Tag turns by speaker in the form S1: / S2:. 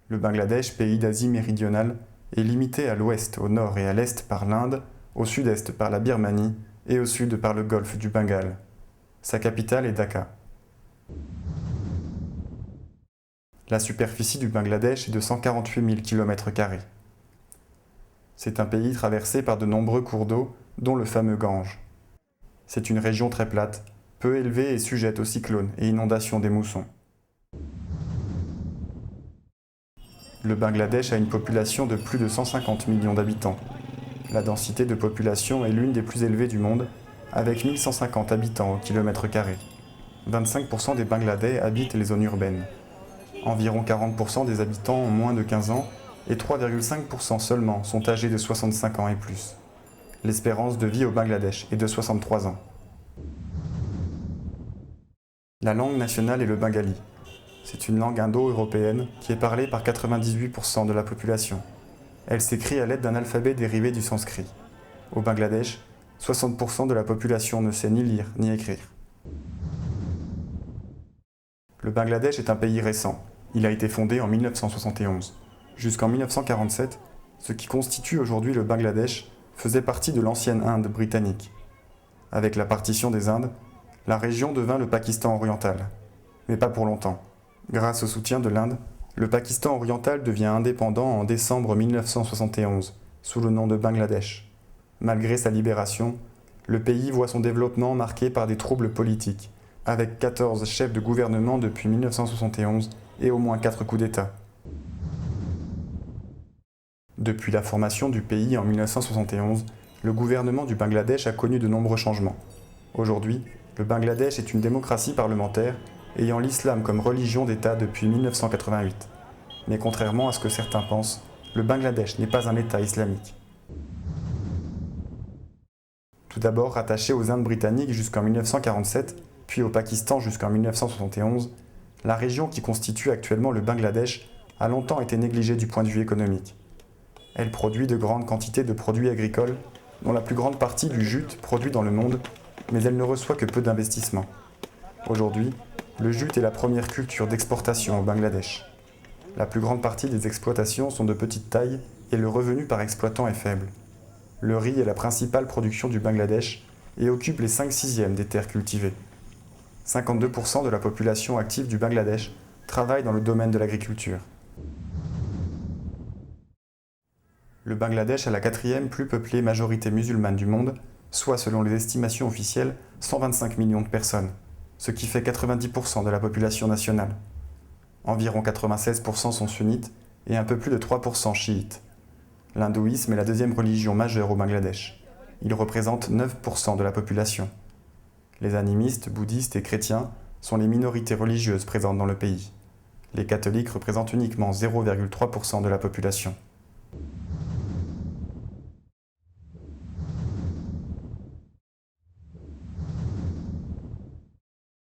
S1: Le Bangladesh, pays d'Asie méridionale, est limité à l'ouest, au nord et à l'est par l'Inde, au sud-est par la Birmanie et au sud par le golfe du Bengale. Sa capitale est Dhaka. La superficie du Bangladesh est de 148 000 km². C'est un pays traversé par de nombreux cours d'eau, dont le fameux Gange. C'est une région très plate, peu élevée et sujette aux cyclones et inondations des moussons. Le Bangladesh a une population de plus de 150 millions d'habitants. La densité de population est l'une des plus élevées du monde, avec 1150 habitants au kilomètre carré. 25% des Bangladais habitent les zones urbaines. Environ 40% des habitants ont moins de 15 ans et 3,5% seulement sont âgés de 65 ans et plus. L'espérance de vie au Bangladesh est de 63 ans. La langue nationale est le bengali. C'est une langue indo-européenne qui est parlée par 98% de la population. Elle s'écrit à l'aide d'un alphabet dérivé du sanskrit. Au Bangladesh, 60% de la population ne sait ni lire ni écrire. Le Bangladesh est un pays récent. Il a été fondé en 1971. Jusqu'en 1947, ce qui constitue aujourd'hui le Bangladesh faisait partie de l'ancienne Inde britannique. Avec la partition des Indes, la région devint le Pakistan oriental. Mais pas pour longtemps. Grâce au soutien de l'Inde, le Pakistan oriental devient indépendant en décembre 1971, sous le nom de Bangladesh. Malgré sa libération, le pays voit son développement marqué par des troubles politiques, avec 14 chefs de gouvernement depuis 1971 et au moins 4 coups d'État. Depuis la formation du pays en 1971, le gouvernement du Bangladesh a connu de nombreux changements. Aujourd'hui, le Bangladesh est une démocratie parlementaire ayant l'islam comme religion d'État depuis 1988. Mais contrairement à ce que certains pensent, le Bangladesh n'est pas un État islamique. Tout d'abord rattaché aux Indes britanniques jusqu'en 1947, puis au Pakistan jusqu'en 1971, la région qui constitue actuellement le Bangladesh a longtemps été négligée du point de vue économique. Elle produit de grandes quantités de produits agricoles, dont la plus grande partie du jute produit dans le monde, mais elle ne reçoit que peu d'investissements. Aujourd'hui, le jute est la première culture d'exportation au Bangladesh. La plus grande partie des exploitations sont de petite taille et le revenu par exploitant est faible. Le riz est la principale production du Bangladesh et occupe les 5/6 des terres cultivées. 52% de la population active du Bangladesh travaille dans le domaine de l'agriculture. Le Bangladesh a la 4e plus peuplée majorité musulmane du monde, soit selon les estimations officielles 125 millions de personnes, ce qui fait 90% de la population nationale. Environ 96% sont sunnites et un peu plus de 3% chiites. L'hindouisme est la 2e religion majeure au Bangladesh. Il représente 9% de la population. Les animistes, bouddhistes et chrétiens sont les minorités religieuses présentes dans le pays. Les catholiques représentent uniquement 0,3% de la population.